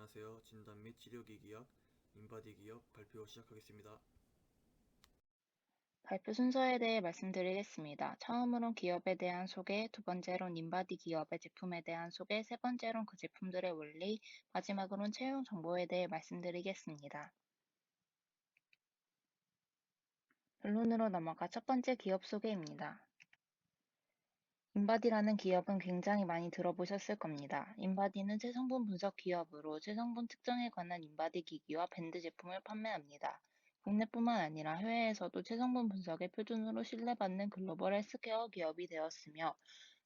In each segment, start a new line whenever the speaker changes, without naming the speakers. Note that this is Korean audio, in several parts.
안녕하세요. 진단 및 치료기기학 인바디 기업 발표 시작하겠습니다.
발표 순서에 대해 말씀드리겠습니다. 처음으론 기업에 대한 소개, 두 번째론 인바디 기업의 제품에 대한 소개, 세 번째론 그 제품들의 원리, 마지막으론 채용 정보에 대해 말씀드리겠습니다. 본론으로 넘어가 첫 번째 기업 소개입니다. 인바디라는 기업은 굉장히 많이 들어보셨을 겁니다. 인바디는 체성분 분석 기업으로 체성분 특정에 관한 인바디 기기와 밴드 제품을 판매합니다. 국내뿐만 아니라 해외에서도 체성분 분석의 표준으로 신뢰받는 글로벌 헬스케어 기업이 되었으며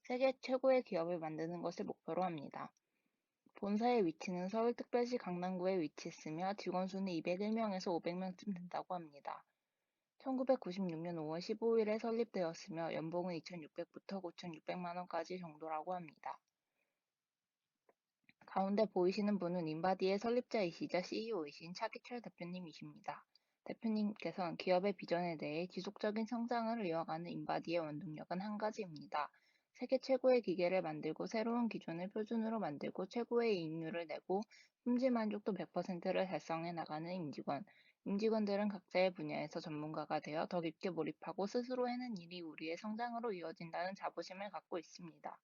세계 최고의 기업을 만드는 것을 목표로 합니다. 본사의 위치는 서울특별시 강남구에 위치했으며 직원 수는 201명에서 500명쯤 된다고 합니다. 1996년 5월 15일에 설립되었으며 연봉은 2,600부터 9,600만 원까지 정도라고 합니다. 가운데 보이시는 분은 인바디의 설립자이시자 CEO이신 차기철 대표님이십니다. 대표님께서는 기업의 비전에 대해 지속적인 성장을 이어가는 인바디의 원동력은 한 가지입니다. 세계 최고의 기계를 만들고 새로운 기존을 표준으로 만들고 최고의 이익률을 내고 품질 만족도 100%를 달성해 나가는 임직원들은 각자의 분야에서 전문가가 되어 더 깊게 몰입하고 스스로 해낸 일이 우리의 성장으로 이어진다는 자부심을 갖고 있습니다.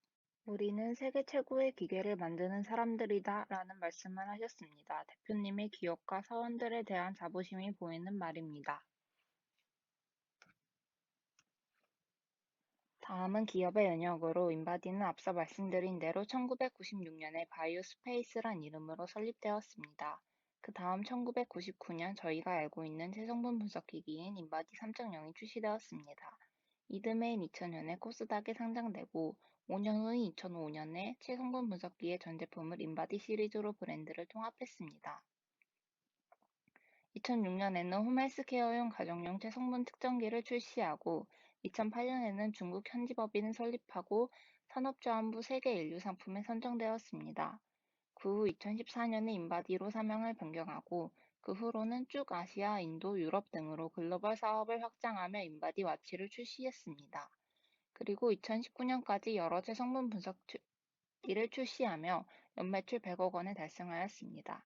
우리는 세계 최고의 기계를 만드는 사람들이다 라는 말씀을 하셨습니다. 대표님의 기업과 사원들에 대한 자부심이 보이는 말입니다. 다음은 기업의 연역으로 인바디는 앞서 말씀드린 대로 1996년에 바이오스페이스란 이름으로 설립되었습니다. 그 다음 1999년 저희가 알고 있는 체성분 분석기기인 인바디 3.0이 출시되었습니다. 이듬해인 2000년에 코스닥에 상장되고 5년 후인 2005년에 체성분 분석기의 전 제품을 인바디 시리즈로 브랜드를 통합했습니다. 2006년에는 홈헬스케어용 가정용 체성분 측정기를 출시하고 2008년에는 중국 현지법인을 설립하고 산업조합부 세계 인류 상품에 선정되었습니다. 그 후 2014년에 인바디로 사명을 변경하고 그 후로는 쭉 아시아, 인도, 유럽 등으로 글로벌 사업을 확장하며 인바디 와치를 출시했습니다. 그리고 2019년까지 여러 체성분 분석기를 출시하며 연매출 100억 원을 달성하였습니다.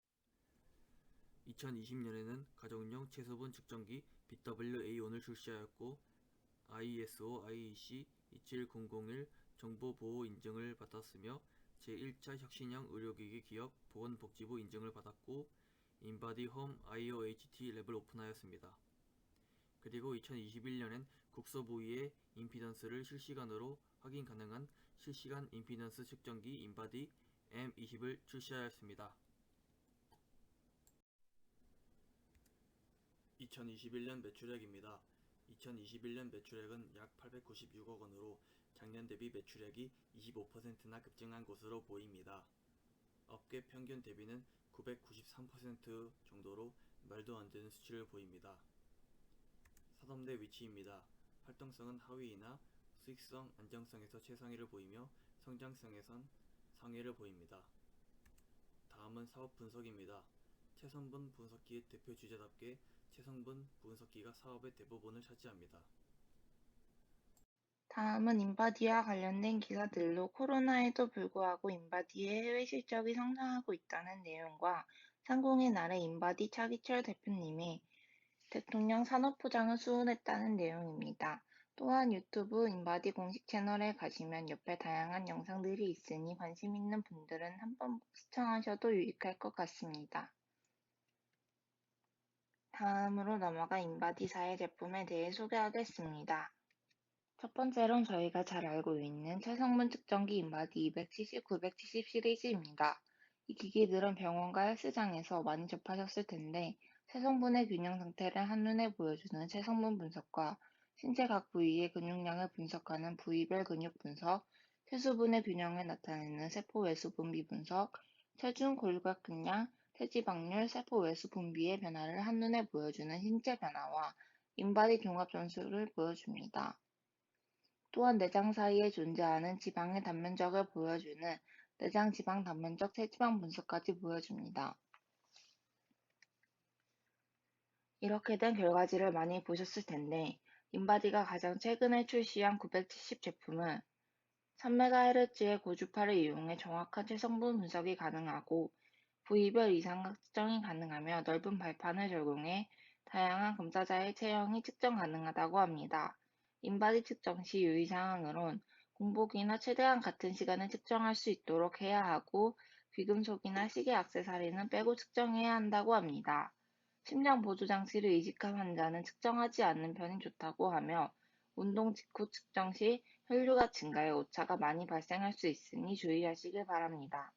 2020년에는 가정용 체소분 측정기 BWA1을 출시하였고 ISO IEC 27001 정보보호 인증을 받았으며 제1차 혁신형 의료기기 기업 보건복지부 인증을 받았고 인바디 홈 IoHT 랩을 오픈하였습니다. 그리고 2021년엔 국소 부위의 임피던스를 실시간으로 확인 가능한 실시간 임피던스 측정기 인바디 M20을 출시하였습니다. 2021년 매출액입니다. 2021년 매출액은 약 896억 원으로 작년 대비 매출액이 25%나 급증한 것으로 보입니다. 업계 평균 대비는 993% 정도로 말도 안 되는 수치를 보입니다. 산업내 위치입니다. 활동성은 하위이나 수익성, 안정성에서 최상위를 보이며 성장성에선 상위를 보입니다. 다음은 사업 분석입니다. 체성분 분석기의 대표 주자답게 체성분 분석기가 사업의 대부분을 차지합니다.
다음은 인바디와 관련된 기사들로 코로나에도 불구하고 인바디의 해외 실적이 성장하고 있다는 내용과 상공의 날의 인바디 차기철 대표님의 대통령 산업부장을 수훈했다는 내용입니다. 또한 유튜브 인바디 공식 채널에 가시면 옆에 다양한 영상들이 있으니 관심 있는 분들은 한번 시청하셔도 유익할 것 같습니다. 다음으로 넘어가 인바디사의 제품에 대해 소개하겠습니다. 첫 번째로는 저희가 잘 알고 있는 체성분 측정기 인바디 270, 970 시리즈입니다. 이 기기들은 병원과 헬스장에서 많이 접하셨을 텐데 체성분의 균형 상태를 한눈에 보여주는 체성분 분석과 신체 각 부위의 근육량을 분석하는 부위별 근육 분석, 체수분의 균형을 나타내는 세포 외수 분비 분석, 체중 골격근량, 체지방률, 세포 외수 분비의 변화를 한눈에 보여주는 신체 변화와 인바디 종합 점수를 보여줍니다. 또한 내장 사이에 존재하는 지방의 단면적을 보여주는 내장 지방 단면적 체지방 분석까지 보여줍니다. 이렇게 된 결과지를 많이 보셨을 텐데 인바디가 가장 최근에 출시한 970 제품은 1000MHz의 고주파를 이용해 정확한 체성분 분석이 가능하고 부위별 이상각 측정이 가능하며 넓은 발판을 적용해 다양한 검사자의 체형이 측정 가능하다고 합니다. 인바디 측정 시 유의사항으론 공복이나 최대한 같은 시간에 측정할 수 있도록 해야 하고 귀금속이나 시계 액세서리는 빼고 측정해야 한다고 합니다. 심장 보조 장치를 이식한 환자는 측정하지 않는 편이 좋다고 하며 운동 직후 측정 시 혈류가 증가해 오차가 많이 발생할 수 있으니 주의하시길 바랍니다.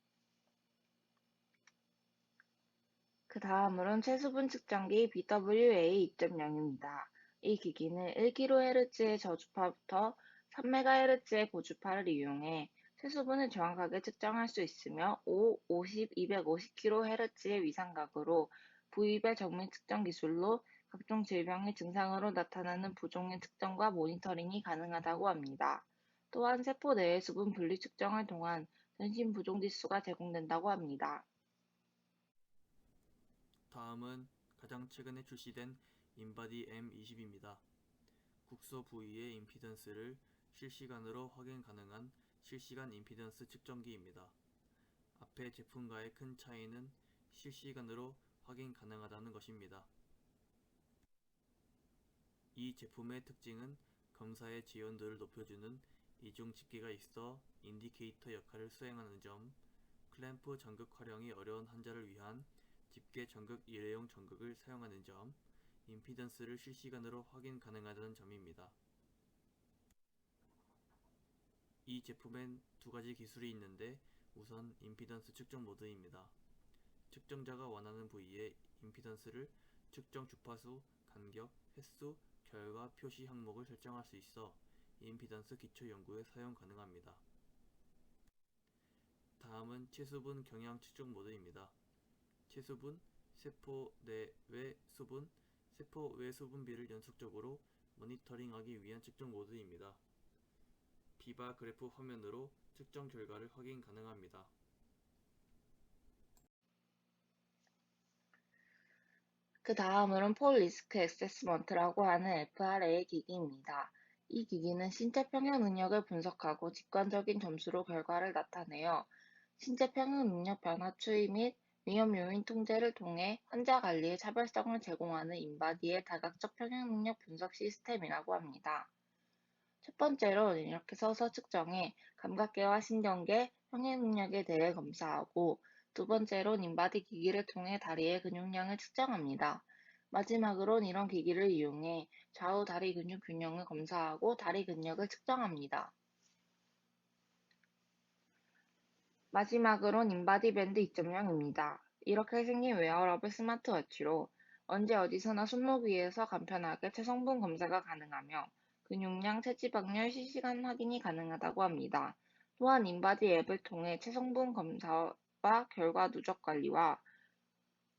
그 다음으론 체수분 측정기 BWA 2.0입니다. 이 기기는 1kHz의 저주파부터 3MHz의 고주파를 이용해 체수분을 정확하게 측정할 수 있으며 5, 50, 250kHz의 위상각으로 부위별 정밀 측정 기술로 각종 질병의 증상으로 나타나는 부종의 측정과 모니터링이 가능하다고 합니다. 또한 세포 내의 수분 분리 측정을 통한 전신 부종 지수가 제공된다고 합니다.
다음은 가장 최근에 출시된 인바디 M20입니다. 국소 부위의 임피던스를 실시간으로 확인 가능한 실시간 임피던스 측정기입니다. 앞의 제품과의 큰 차이는 실시간으로 확인 가능하다는 것입니다. 이 제품의 특징은 검사의 지연도를 높여주는 이중 집게가 있어 인디케이터 역할을 수행하는 점, 클램프 전극 활용이 어려운 환자를 위한 집게 전극 일회용 전극을 사용하는 점, 임피던스를 실시간으로 확인 가능하다는 점입니다. 이 제품엔 두 가지 기술이 있는데 우선 임피던스 측정 모드입니다. 측정자가 원하는 부위의 임피던스를 측정 주파수, 간격, 횟수, 결과 표시 항목을 설정할 수 있어 임피던스 기초 연구에 사용 가능합니다. 다음은 체수분 경향 측정 모드입니다. 체수분, 세포 내외 수분, 세포 외 수분비를 연속적으로 모니터링하기 위한 측정 모드입니다. 비바 그래프 화면으로 측정 결과를 확인 가능합니다.
그 다음으로는 폴 리스크 애세스먼트라고 하는 FRA 기기입니다. 이 기기는 신체 평형 능력을 분석하고 직관적인 점수로 결과를 나타내어 신체 평형 능력 변화 추이 및 위험 요인 통제를 통해 환자 관리에 차별성을 제공하는 인바디의 다각적 평형 능력 분석 시스템이라고 합니다. 첫 번째로 이렇게 서서 측정해 감각계와 신경계, 평행 능력에 대해 검사하고 두 번째로는 인바디 기기를 통해 다리의 근육량을 측정합니다. 마지막으론 이런 기기를 이용해 좌우 다리 근육 균형을 검사하고 다리 근력을 측정합니다. 마지막으론 인바디 밴드 2.0입니다. 이렇게 생긴 웨어러블 스마트워치로 언제 어디서나 손목 위에서 간편하게 체성분 검사가 가능하며 근육량, 체지방률 실시간 확인이 가능하다고 합니다. 또한 인바디 앱을 통해 체성분 검사와 결과 누적 관리와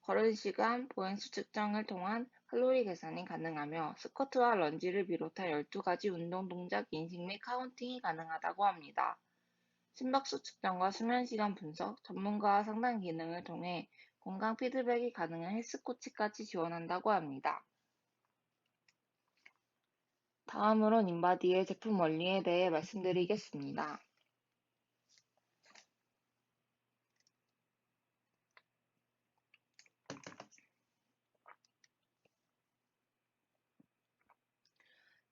걸은 시간, 보행수 측정을 통한 칼로리 계산이 가능하며 스쿼트와 런지를 비롯한 12가지 운동 동작 인식 및 카운팅이 가능하다고 합니다. 심박수 측정과 수면 시간 분석, 전문가와 상담 기능을 통해 건강 피드백이 가능한 헬스코치까지 지원한다고 합니다. 다음으론 인바디의 제품 원리에 대해 말씀드리겠습니다.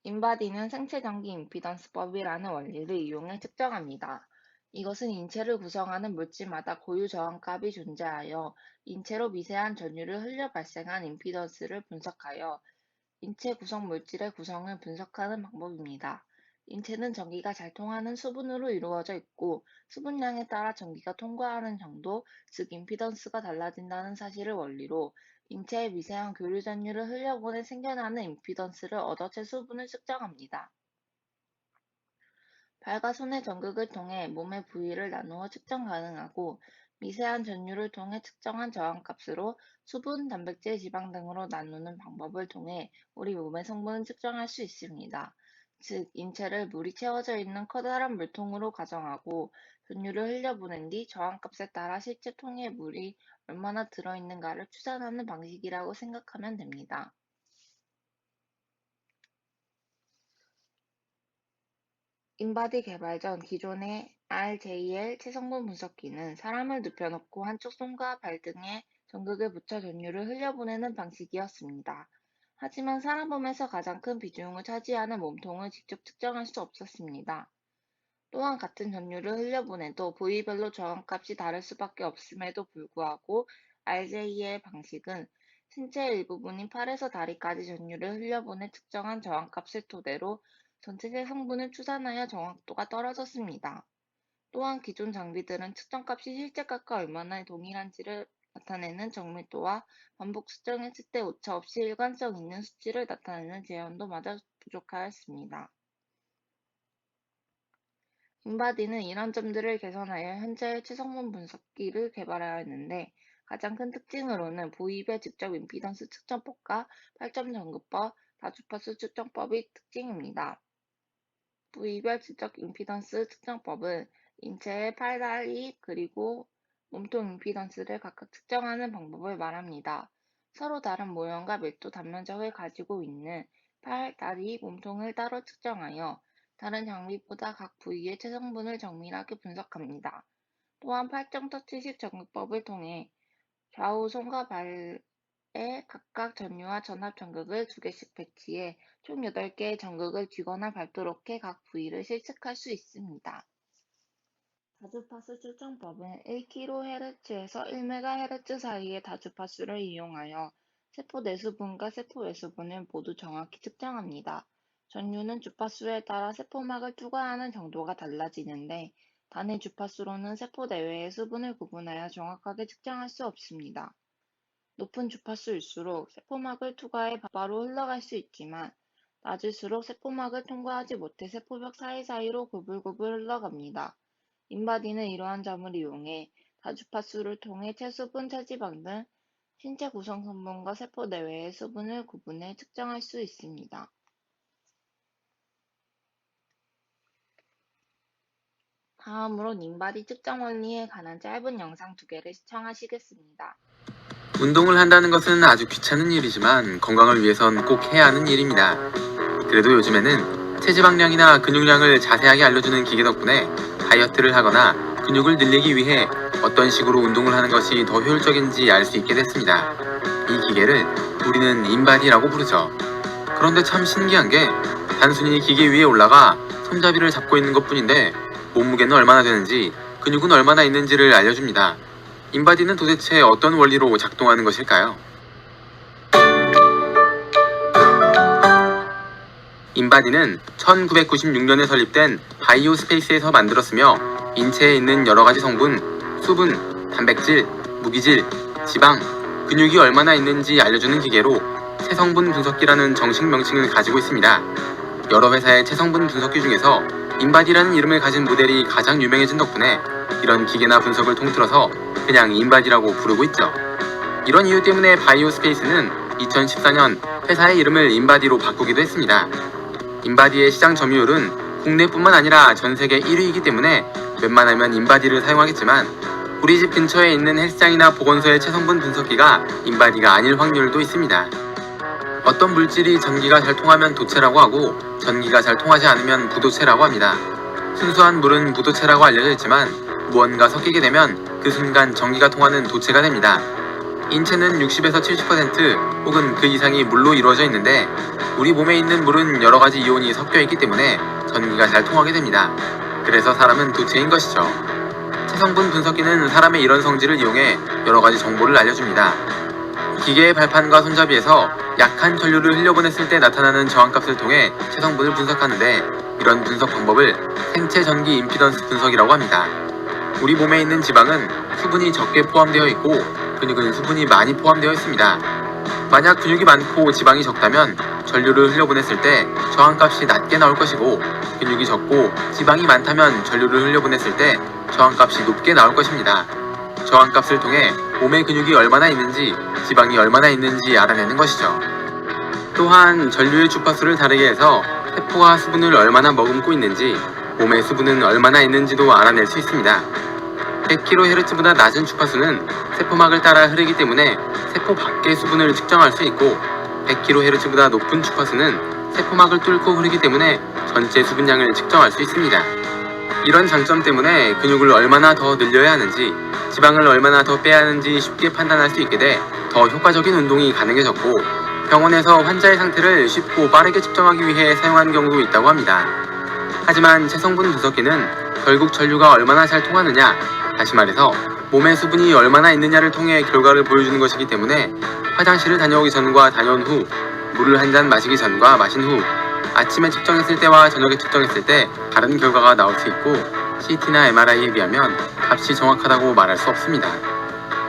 인바디는 생체전기 임피던스법이라는 원리를 이용해 측정합니다. 이것은 인체를 구성하는 물질마다 고유 저항값이 존재하여 인체로 미세한 전류를 흘려 발생한 임피던스를 분석하여 인체 구성 물질의 구성을 분석하는 방법입니다. 인체는 전기가 잘 통하는 수분으로 이루어져 있고 수분량에 따라 전기가 통과하는 정도, 즉 임피던스가 달라진다는 사실을 원리로 인체의 미세한 교류 전류를 흘려보내 생겨나는 임피던스를 얻어 체수분을 측정합니다. 발과 손의 전극을 통해 몸의 부위를 나누어 측정 가능하고 미세한 전류를 통해 측정한 저항값으로 수분, 단백질, 지방 등으로 나누는 방법을 통해 우리 몸의 성분을 측정할 수 있습니다. 즉, 인체를 물이 채워져 있는 커다란 물통으로 가정하고 전류를 흘려보낸 뒤 저항값에 따라 실제 통에 물이 얼마나 들어있는가를 추산하는 방식이라고 생각하면 됩니다. 인바디 개발 전 기존의 RJL 체성분 분석기는 사람을 눕혀놓고 한쪽 손과 발 등에 전극을 붙여 전류를 흘려보내는 방식이었습니다. 하지만 사람 몸에서 가장 큰 비중을 차지하는 몸통을 직접 측정할 수 없었습니다. 또한 같은 전류를 흘려보내도 부위별로 저항값이 다를 수밖에 없음에도 불구하고 RJ의 방식은 신체의 일부분인 팔에서 다리까지 전류를 흘려보내 측정한 저항값을 토대로 전체 성분을 추산하여 정확도가 떨어졌습니다. 또한 기존 장비들은 측정값이 실제값과 얼마나 동일한지를 나타내는 정밀도와 반복 측정했을 때 오차 없이 일관성 있는 수치를 나타내는 재현도 마저 부족하였습니다. 인바디는 이런 점들을 개선하여 현재의 체성분 분석기를 개발하였는데 가장 큰 특징으로는 부위별 직접 임피던스 측정법과 8점 전극법, 다주파수 측정법이 특징입니다. 부위별 직접 임피던스 측정법은 인체의 팔, 다리, 그리고 몸통 임피던스를 각각 측정하는 방법을 말합니다. 서로 다른 모형과 밀도 단면적을 가지고 있는 팔, 다리, 몸통을 따로 측정하여 다른 장비보다 각 부위의 체성분을 정밀하게 분석합니다. 또한 8점 터치식 전극법을 통해 좌우 손과 발에 각각 전류와 전압 전극을 2개씩 배치해 총 8개의 전극을 쥐거나 밟도록 해 각 부위를 실측할 수 있습니다. 다주파수 측정법은 1kHz에서 1MHz 사이의 다주파수를 이용하여 세포 내수분과 세포 외수분을 모두 정확히 측정합니다. 전류는 주파수에 따라 세포막을 투과하는 정도가 달라지는데 단일 주파수로는 세포 내외의 수분을 구분하여 정확하게 측정할 수 없습니다. 높은 주파수일수록 세포막을 투과해 바로 흘러갈 수 있지만 낮을수록 세포막을 통과하지 못해 세포벽 사이사이로 구불구불 흘러갑니다. 인바디는 이러한 점을 이용해 다주파수를 통해 체수분, 체지방 등 신체 구성 성분과 세포 내외의 수분을 구분해 측정할 수 있습니다. 다음으로 인바디 측정 원리에 관한 짧은 영상 2개를 시청하시겠습니다.
운동을 한다는 것은 아주 귀찮은 일이지만 건강을 위해선 꼭 해야 하는 일입니다. 그래도 요즘에는 체지방량이나 근육량을 자세하게 알려주는 기계 덕분에 다이어트를 하거나 근육을 늘리기 위해 어떤 식으로 운동을 하는 것이 더 효율적인지 알 수 있게 됐습니다. 이 기계를 우리는 인바디라고 부르죠. 그런데 참 신기한 게 단순히 기계 위에 올라가 손잡이를 잡고 있는 것 뿐인데 몸무게는 얼마나 되는지 근육은 얼마나 있는지를 알려줍니다. 인바디는 도대체 어떤 원리로 작동하는 것일까요? 인바디는 1996년에 설립된 바이오 스페이스에서 만들었으며 인체에 있는 여러가지 성분, 수분, 단백질, 무기질, 지방, 근육이 얼마나 있는지 알려주는 기계로 체성분 분석기라는 정식 명칭을 가지고 있습니다. 여러 회사의 체성분 분석기 중에서 인바디라는 이름을 가진 모델이 가장 유명해진 덕분에 이런 기계나 분석을 통틀어서 그냥 인바디라고 부르고 있죠. 이런 이유 때문에 바이오 스페이스는 2014년 회사의 이름을 인바디로 바꾸기도 했습니다. 인바디의 시장 점유율은 국내뿐만 아니라 전 세계 1위이기 때문에 웬만하면 인바디를 사용하겠지만 우리 집 근처에 있는 헬스장이나 보건소의 체성분 분석기가 인바디가 아닐 확률도 있습니다. 어떤 물질이 전기가 잘 통하면 도체라고 하고 전기가 잘 통하지 않으면 부도체라고 합니다. 순수한 물은 부도체라고 알려져 있지만 무언가 섞이게 되면 그 순간 전기가 통하는 도체가 됩니다. 인체는 60에서 70% 혹은 그 이상이 물로 이루어져 있는데 우리 몸에 있는 물은 여러가지 이온이 섞여 있기 때문에 전기가 잘 통하게 됩니다. 그래서 사람은 도체인 것이죠. 체성분 분석기는 사람의 이런 성질을 이용해 여러가지 정보를 알려줍니다. 기계의 발판과 손잡이에서 약한 전류를 흘려보냈을 때 나타나는 저항값을 통해 체성분을 분석하는데 이런 분석 방법을 생체 전기 임피던스 분석이라고 합니다. 우리 몸에 있는 지방은 수분이 적게 포함되어 있고 근육은 수분이 많이 포함되어 있습니다. 만약 근육이 많고 지방이 적다면 전류를 흘려보냈을 때 저항값이 낮게 나올 것이고 근육이 적고 지방이 많다면 전류를 흘려보냈을 때 저항값이 높게 나올 것입니다. 저항값을 통해 몸의 근육이 얼마나 있는지 지방이 얼마나 있는지 알아내는 것이죠. 또한 전류의 주파수를 다르게 해서 세포가 수분을 얼마나 머금고 있는지 몸의 수분은 얼마나 있는지도 알아낼 수 있습니다. 100kHz보다 낮은 주파수는 세포막을 따라 흐르기 때문에 세포 밖의 수분을 측정할 수 있고 100kHz보다 높은 주파수는 세포막을 뚫고 흐르기 때문에 전체 수분량을 측정할 수 있습니다. 이런 장점 때문에 근육을 얼마나 더 늘려야 하는지, 지방을 얼마나 더 빼야 하는지 쉽게 판단할 수 있게 돼 더 효과적인 운동이 가능해졌고, 병원에서 환자의 상태를 쉽고 빠르게 측정하기 위해 사용하는 경우도 있다고 합니다. 하지만 체성분 분석기는 결국 전류가 얼마나 잘 통하느냐, 다시 말해서 몸에 수분이 얼마나 있느냐를 통해 결과를 보여주는 것이기 때문에 화장실을 다녀오기 전과 다녀온 후, 물을 한 잔 마시기 전과 마신 후, 아침에 측정했을 때와 저녁에 측정했을 때 다른 결과가 나올 수 있고, CT나 MRI에 비하면 값이 정확하다고 말할 수 없습니다.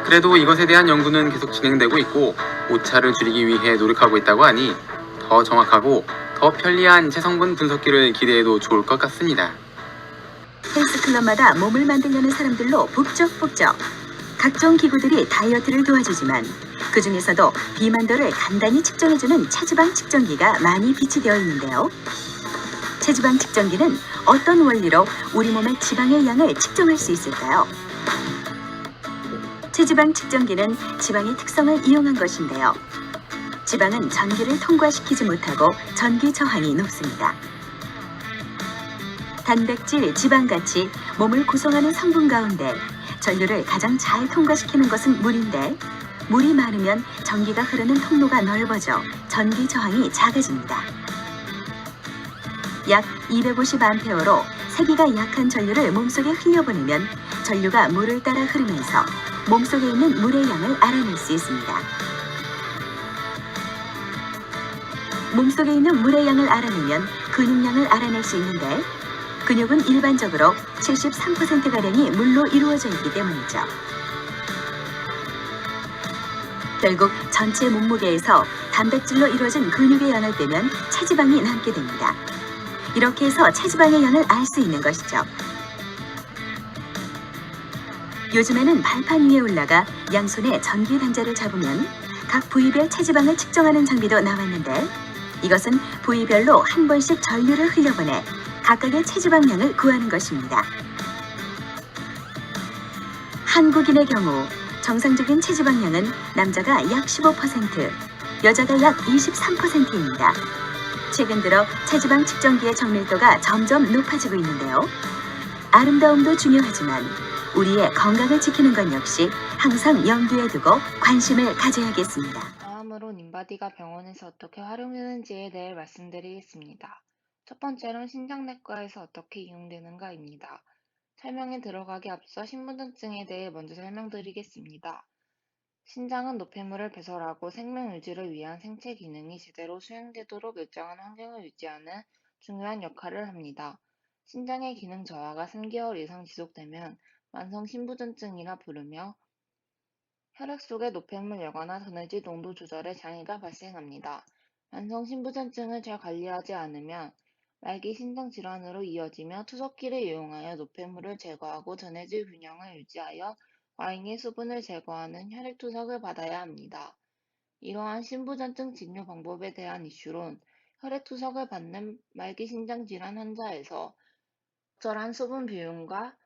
그래도 이것에 대한 연구는 계속 진행되고 있고, 오차를 줄이기 위해 노력하고 있다고 하니 더 정확하고 더 편리한 체성분 분석기를 기대해도 좋을 것 같습니다.
헬스클럽마다 몸을 만들려는 사람들로 북적북적. 각종 기구들이 다이어트를 도와주지만 그 중에서도 비만도를 간단히 측정해주는 체지방 측정기가 많이 비치되어 있는데요. 체지방 측정기는 어떤 원리로 우리 몸의 지방의 양을 측정할 수 있을까요? 체지방 측정기는 지방의 특성을 이용한 것인데요. 지방은 전기를 통과시키지 못하고 전기 저항이 높습니다. 단백질, 지방같이 몸을 구성하는 성분 가운데 전류를 가장 잘 통과시키는 것은 물인데, 물이 많으면 전기가 흐르는 통로가 넓어져 전기 저항이 작아집니다. 약 250A로 세기가 약한 전류를 몸속에 흘려보내면 전류가 물을 따라 흐르면서 몸속에 있는 물의 양을 알아낼 수 있습니다. 몸속에 있는 물의 양을 알아내면 근육량을 알아낼 수 있는데, 근육은 일반적으로 73%가량이 물로 이루어져 있기 때문이죠. 결국 전체 몸무게에서 단백질로 이루어진 근육의 양을 빼면 체지방이 남게 됩니다. 이렇게 해서 체지방의 양을 알 수 있는 것이죠. 요즘에는 발판 위에 올라가 양손에 전기 단자를 잡으면 각 부위별 체지방을 측정하는 장비도 나왔는데, 이것은 부위별로 한 번씩 전류를 흘려보내 각각의 체지방량을 구하는 것입니다. 한국인의 경우 정상적인 체지방량은 남자가 약 15%, 여자가 약 23%입니다. 최근 들어 체지방 측정기의 정밀도가 점점 높아지고 있는데요. 아름다움도 중요하지만 우리의 건강을 지키는 것 역시 항상 염두에 두고 관심을 가져야겠습니다.
다음으론 인바디가 병원에서 어떻게 활용되는지에 대해 말씀드리겠습니다. 첫 번째로는 신장내과에서 어떻게 이용되는가입니다. 설명에 들어가기 앞서 신분증에 대해 먼저 설명드리겠습니다. 신장은 노폐물을 배설하고 생명 유지를 위한 생체 기능이 제대로 수행되도록 일정한 환경을 유지하는 중요한 역할을 합니다. 신장의 기능 저하가 3개월 이상 지속되면 만성 신부전증이라 부르며 혈액 속의 노폐물 여과나 전해질 농도 조절에 장애가 발생합니다. 만성 신부전증을 잘 관리하지 않으면 말기 신장 질환으로 이어지며 투석기를 이용하여 노폐물을 제거하고 전해질 균형을 유지하여 과잉의 수분을 제거하는 혈액 투석을 받아야 합니다. 이러한 신부전증 진료 방법에 대한 이슈론, 혈액 투석을 받는 말기 신장 질환 환자에서 적절한 수분 비움과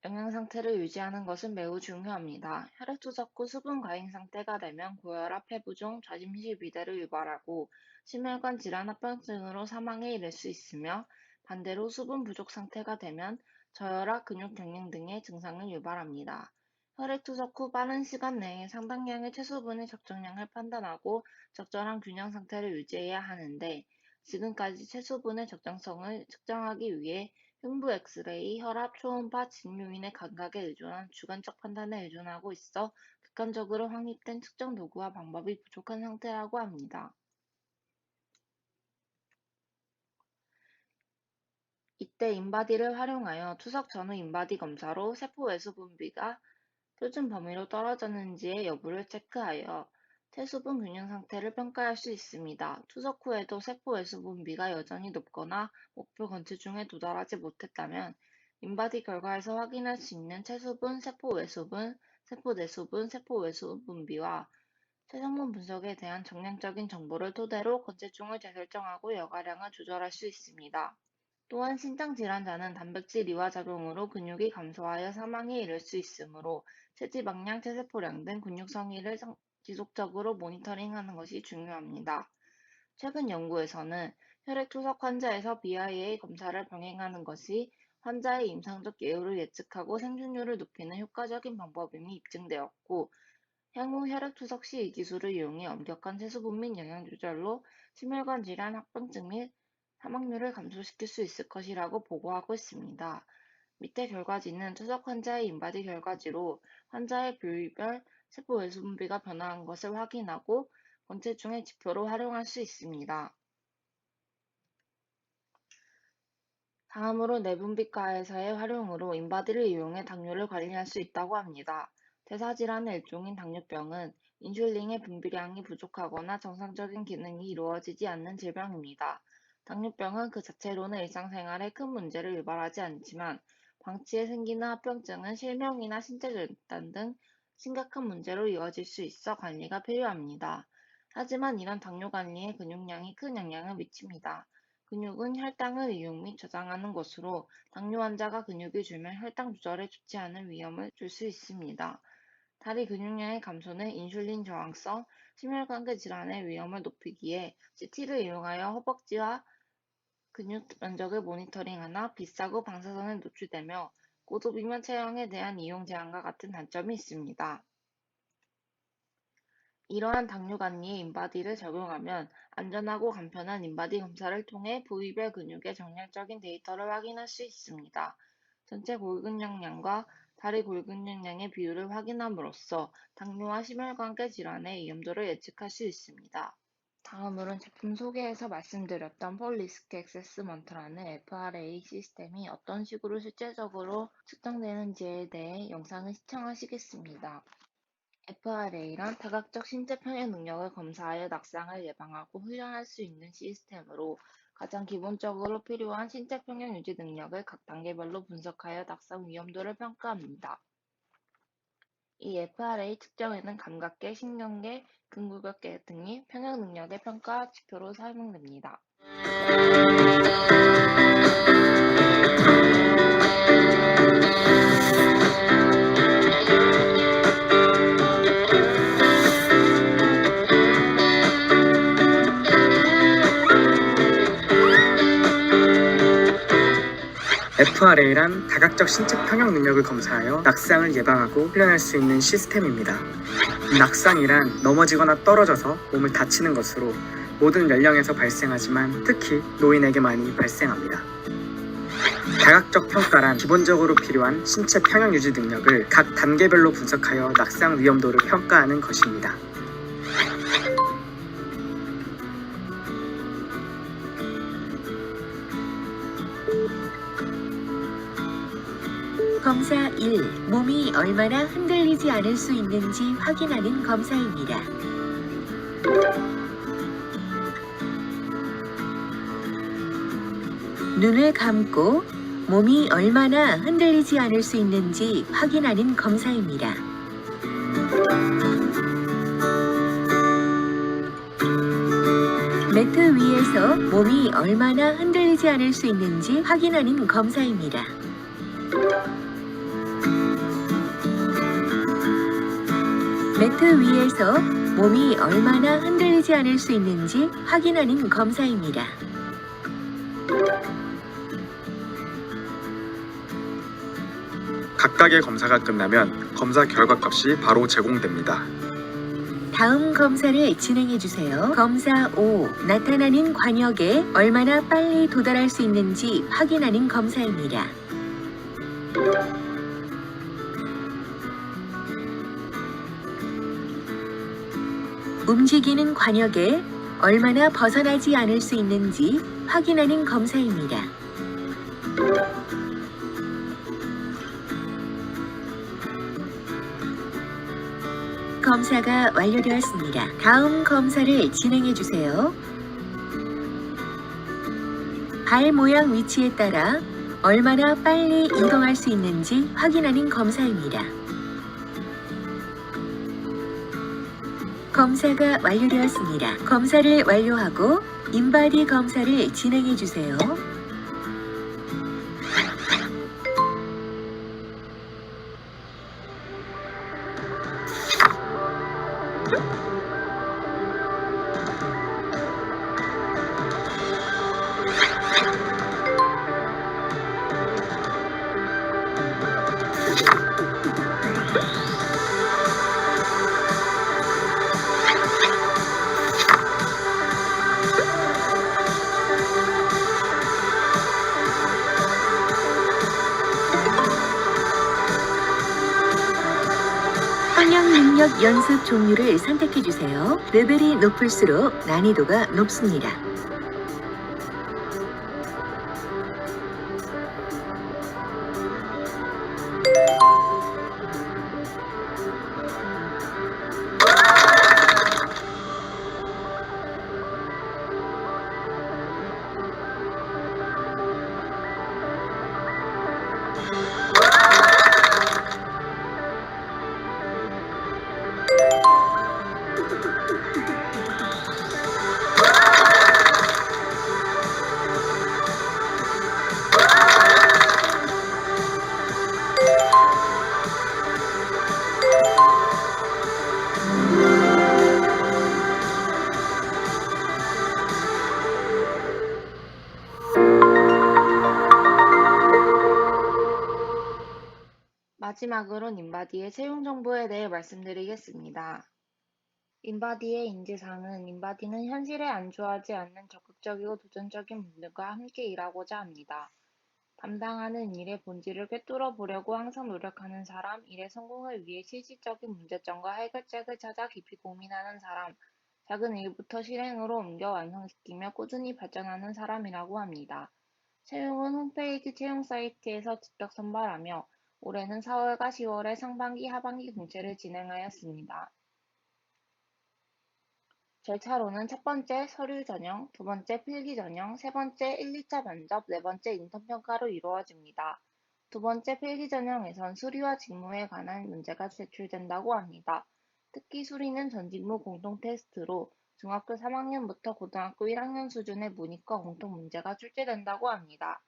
영양 상태를 유지하는 것은 매우 중요합니다. 혈액 투석 후 수분 과잉 상태가 되면 고혈압, 폐부종, 좌심실 비대를 유발하고 심혈관 질환 합병증으로 사망에 이를 수 있으며, 반대로 수분 부족 상태가 되면 저혈압, 근육경련 등의 증상을 유발합니다. 혈액 투석 후 빠른 시간 내에 상당량의 체수분의 적정량을 판단하고 적절한 균형 상태를 유지해야 하는데, 지금까지 체수분의 적정성을 측정하기 위해 흉부 엑스레이, 혈압, 초음파, 진료인의 감각에 의존한 주관적 판단에 의존하고 있어 객관적으로 확립된 측정 도구와 방법이 부족한 상태라고 합니다. 이때 인바디를 활용하여 투석 전후 인바디 검사로 세포 외수 분비가 표준 범위로 떨어졌는지의 여부를 체크하여 체수분 균형 상태를 평가할 수 있습니다. 투석 후에도 세포 외수 분비가 여전히 높거나 목표 건체중에 도달하지 못했다면 인바디 결과에서 확인할 수 있는 체수분, 세포 외수분, 세포 내수분, 세포 외수 분비와 체성분 분석에 대한 정량적인 정보를 토대로 건체중을 재설정하고 여과량을 조절할 수 있습니다. 또한 신장질환자는 단백질 이와 작용으로 근육이 감소하여 사망에 이를 수 있으므로 체지방량, 체세포량 등 근육 성의를 지속적으로 모니터링하는 것이 중요합니다. 최근 연구에서는 혈액 투석 환자에서 BIA 검사를 병행하는 것이 환자의 임상적 예후를 예측하고 생존율을 높이는 효과적인 방법임이 입증되었고, 향후 혈액 투석 시 이 기술을 이용해 엄격한 세수분 및 영양 조절로 심혈관 질환, 합병증 및 사망률을 감소시킬 수 있을 것이라고 보고하고 있습니다. 밑에 결과지는 투석 환자의 인바디 결과지로 환자의 부위별 세포 외수 분비가 변화한 것을 확인하고 권체중의 지표로 활용할 수 있습니다. 다음으로 내분비과에서의 활용으로 인바디를 이용해 당뇨를 관리할 수 있다고 합니다. 대사질환의 일종인 당뇨병은 인슐린의 분비량이 부족하거나 정상적인 기능이 이루어지지 않는 질병입니다. 당뇨병은 그 자체로는 일상생활에 큰 문제를 유발하지 않지만 방치에 생기는 합병증은 실명이나 신체 절단 등 심각한 문제로 이어질 수 있어 관리가 필요합니다. 하지만 이런 당뇨 관리에 근육량이 큰 영향을 미칩니다. 근육은 혈당을 이용 및 저장하는 것으로 당뇨 환자가 근육이 줄면 혈당 조절에 좋지 않은 위험을 줄 수 있습니다. 다리 근육량의 감소는 인슐린 저항성 심혈관계 질환의 위험을 높이기에 CT를 이용하여 허벅지와 근육 면적을 모니터링하나 비싸고 방사선에 노출되며 고도비만 체형에 대한 이용 제한과 같은 단점이 있습니다. 이러한 당뇨 관리에 인바디를 적용하면 안전하고 간편한 인바디 검사를 통해 부위별 근육의 정량적인 데이터를 확인할 수 있습니다. 전체 골근육량과 다리 골근육량의 비율을 확인함으로써 당뇨와 심혈관계 질환의 위험도를 예측할 수 있습니다. 다음으로는 제품 소개에서 말씀드렸던 폴리스크 액세스먼트라는 FRA 시스템이 어떤 식으로 실제적으로 측정되는지에 대해 영상을 시청하시겠습니다. FRA란 다각적 신체 평형 능력을 검사하여 낙상을 예방하고 훈련할 수 있는 시스템으로 가장 기본적으로 필요한 신체 평형 유지 능력을 각 단계별로 분석하여 낙상 위험도를 평가합니다. 이 FRA 측정에는 감각계, 신경계, 근구격계 등이 평형 능력의 평가 지표로 사용됩니다.
FRA란 다각적 신체 평형 능력을 검사하여 낙상을 예방하고 훈련할 수 있는 시스템입니다. 낙상이란 넘어지거나 떨어져서 몸을 다치는 것으로 모든 연령에서 발생하지만 특히 노인에게 많이 발생합니다. 다각적 평가란 기본적으로 필요한 신체 평형 유지 능력을 각 단계별로 분석하여 낙상 위험도를 평가하는 것입니다.
검사 1. 몸이 얼마나 흔들리지 않을 수 있는지 확인하는 검사입니다. 눈을 감고 몸이 얼마나 흔들리지 않을 수 있는지 확인하는 검사입니다. 매트 위에서 몸이 얼마나 흔들리지 않을 수 있는지 확인하는 검사입니다. 매트 위에서 몸이 얼마나 흔들리지 않을 수 있는지 확인하는 검사입니다.
각각의 검사가 끝나면 검사 결과값이 바로 제공됩니다.
다음 검사를 진행해 주세요. 검사 5. 나타나는 관역에 얼마나 빨리 도달할 수 있는지 확인하는 검사입니다. 움직이는 관역에 얼마나 벗어나지 않을 수 있는지 확인하는 검사입니다. 검사가 완료되었습니다. 다음 검사를 진행해 주세요. 발 모양 위치에 따라 얼마나 빨리 이동할 수 있는지 확인하는 검사입니다. 검사가 완료되었습니다. 검사를 완료하고 인바디 검사를 진행해 주세요. 수영 능력 연습 종류를 선택해 주세요. 레벨이 높을수록 난이도가 높습니다.
마지막으론 인바디의 채용 정보에 대해 말씀드리겠습니다. 인바디의 인지사항은 인바디는 현실에 안주하지 않는 적극적이고 도전적인 분들과 함께 일하고자 합니다. 담당하는 일의 본질을 꿰뚫어 보려고 항상 노력하는 사람, 일의 성공을 위해 실질적인 문제점과 해결책을 찾아 깊이 고민하는 사람, 작은 일부터 실행으로 옮겨 완성시키며 꾸준히 발전하는 사람이라고 합니다. 채용은 홈페이지 채용 사이트에서 직접 선발하며 올해는 4월과 10월에 상반기, 하반기 공채를 진행하였습니다. 절차로는 첫 번째 서류 전형, 두 번째 필기 전형, 세 번째 1, 2차 면접, 네 번째 인턴 평가로 이루어집니다. 두 번째 필기 전형에선 수리와 직무에 관한 문제가 제출된다고 합니다. 특히 수리는 전 직무 공통 테스트로 중학교 3학년부터 고등학교 1학년 수준의 문이과 공통 문제가 출제된다고 합니다.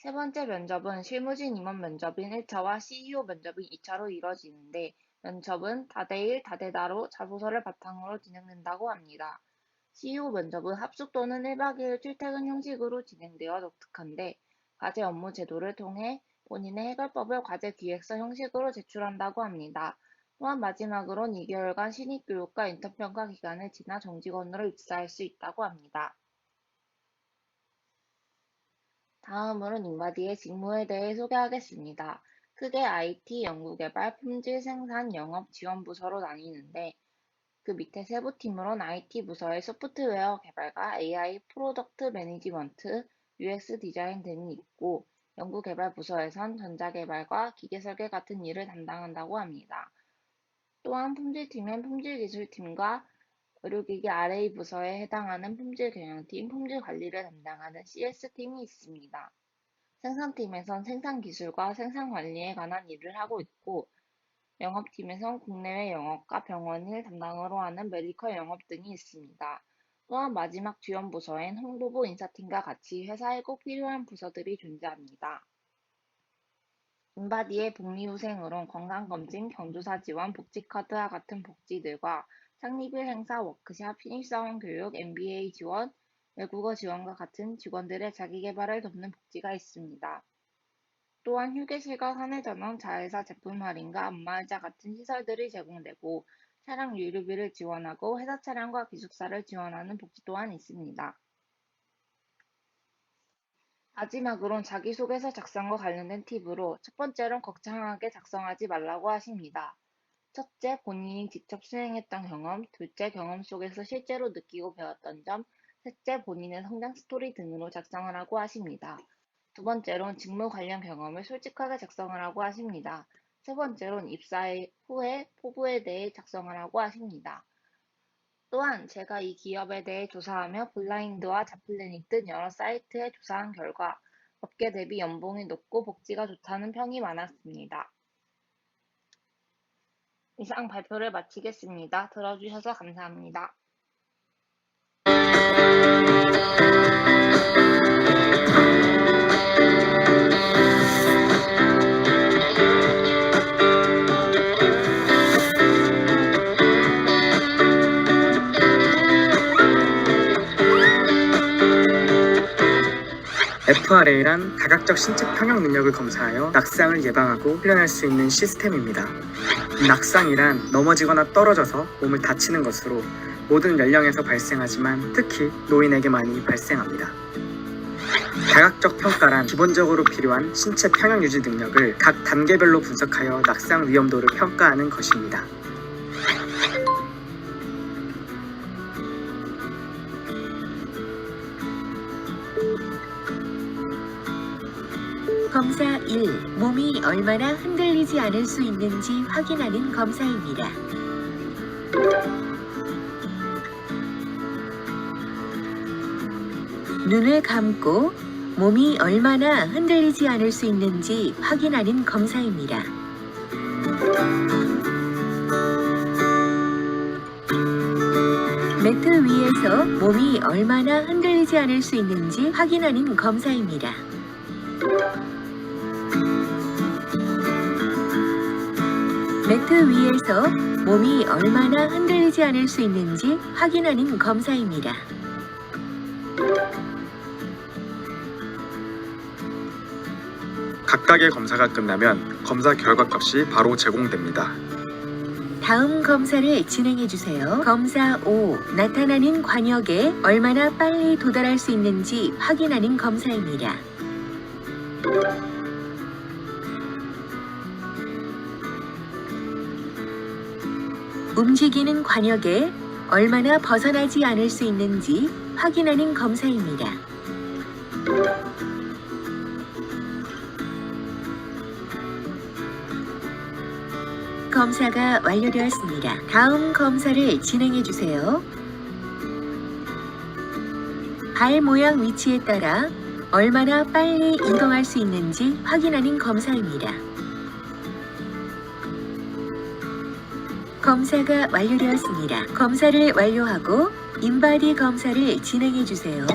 세 번째 면접은 실무진 임원 면접인 1차와 CEO 면접인 2차로 이뤄지는데 면접은 다대일, 다대다로 자소서를 바탕으로 진행된다고 합니다. CEO 면접은 합숙 또는 1박 2일 출퇴근 형식으로 진행되어 독특한데 과제 업무 제도를 통해 본인의 해결법을 과제 기획서 형식으로 제출한다고 합니다. 또한 마지막으론 2개월간 신입교육과 인턴평가 기간을 지나 정직원으로 입사할 수 있다고 합니다. 다음으로는 인바디의 직무에 대해 소개하겠습니다. 크게 IT, 연구개발, 품질, 생산, 영업, 지원 부서로 나뉘는데 그 밑에 세부팀으론 IT 부서의 소프트웨어 개발과 AI, 프로덕트 매니지먼트, UX 디자인 등이 있고 연구개발 부서에선 전자개발과 기계설계 같은 일을 담당한다고 합니다. 또한 품질팀엔 품질기술팀과 의료기기 RA 부서에 해당하는 품질경영팀, 품질관리를 담당하는 CS팀이 있습니다. 생산팀에선 생산기술과 생산관리에 관한 일을 하고 있고 영업팀에선 국내외 영업과 병원일 담당으로 하는 메디컬 영업 등이 있습니다. 또한 마지막 지원부서엔 홍보부 인사팀과 같이 회사에 꼭 필요한 부서들이 존재합니다. 인바디의 복리후생으론 건강검진, 경조사 지원, 복지카드와 같은 복지들과 창립일 행사, 워크샵, 신입사원 교육, MBA 지원, 외국어 지원과 같은 직원들의 자기개발을 돕는 복지가 있습니다. 또한 휴게실과 사내전원, 자회사 제품 할인과 안마의자 같은 시설들이 제공되고 차량 유류비를 지원하고 회사 차량과 기숙사를 지원하는 복지 또한 있습니다. 마지막으론 자기소개서 작성과 관련된 팁으로 첫 번째로는 거창하게 작성하지 말라고 하십니다. 첫째, 본인이 직접 수행했던 경험, 둘째, 경험 속에서 실제로 느끼고 배웠던 점, 셋째, 본인의 성장 스토리 등으로 작성을 하고 하십니다. 두 번째로는 직무 관련 경험을 솔직하게 작성을 하고 하십니다. 세 번째로는 입사 후에 포부에 대해 작성을 하고 하십니다. 또한 제가 이 기업에 대해 조사하며 블라인드와 잡플래닛 등 여러 사이트에 조사한 결과 업계 대비 연봉이 높고 복지가 좋다는 평이 많았습니다. 이상 발표를 마치겠습니다. 들어주셔서 감사합니다.
FRA란 다각적 신체 평형 능력을 검사하여 낙상을 예방하고 훈련할 수 있는 시스템입니다. 낙상이란 넘어지거나 떨어져서 몸을 다치는 것으로 모든 연령에서 발생하지만 특히 노인에게 많이 발생합니다. 다각적 평가란 기본적으로 필요한 신체 평형 유지 능력을 각 단계별로 분석하여 낙상 위험도를 평가하는 것입니다.
검사 1. 몸이 얼마나 흔들리지 않을 수 있는지 확인하는 검사입니다. 눈을 감고 몸이 얼마나 흔들리지 않을 수 있는지 확인하는 검사입니다. 매트 위에서 몸이 얼마나 흔들리지 않을 수 있는지 확인하는 검사입니다. 매트 위에서 몸이 얼마나 흔들리지 않을 수 있는지 확인하는 검사입니다.
각각의 검사가 끝나면 검사 결과값이 바로 제공됩니다.
다음 검사를 진행해 주세요. 검사 5. 나타나는 관역에 얼마나 빨리 도달할 수 있는지 확인하는 검사입니다. 움직이는 관역에 얼마나 벗어나지 않을 수 있는지 확인하는 검사입니다. 검사가 완료되었습니다. 다음 검사를 진행해 주세요. 발 모양 위치에 따라 얼마나 빨리 이동할 수 있는지 확인하는 검사입니다. 검사가 완료되었습니다. 검사를 완료하고 인바디 검사를 진행해 주세요.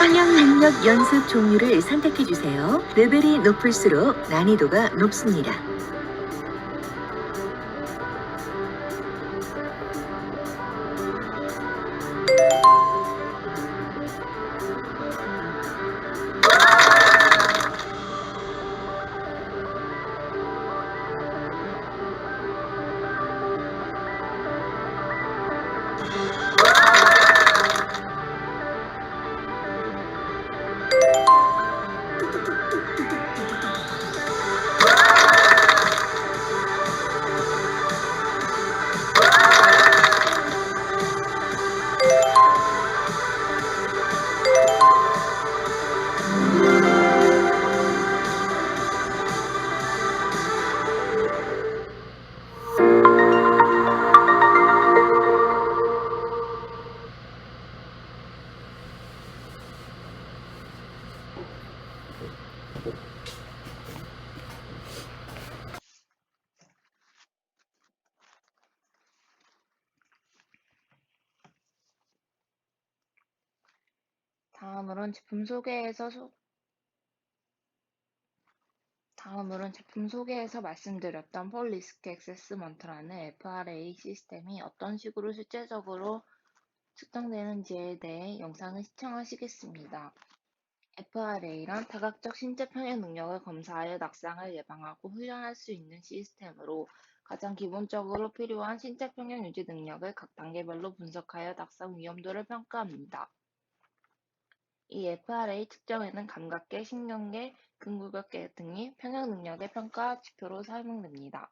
평형 능력 연습 종류를 선택해 주세요. 레벨이 높을수록 난이도가 높습니다.
다음으론 제품 소개에서 말씀드렸던 폴 리스크 액세스먼트라는 FRA 시스템이 어떤 식으로 실제적으로 측정되는지에 대해 영상을 시청하시겠습니다. FRA란 다각적 신체 평형 능력을 검사하여 낙상을 예방하고 훈련할 수 있는 시스템으로 가장 기본적으로 필요한 신체 평형 유지 능력을 각 단계별로 분석하여 낙상 위험도를 평가합니다. 이 FRA 측정에는 감각계, 신경계, 근구격계 등이 평형 능력의 평가 지표로 사용됩니다.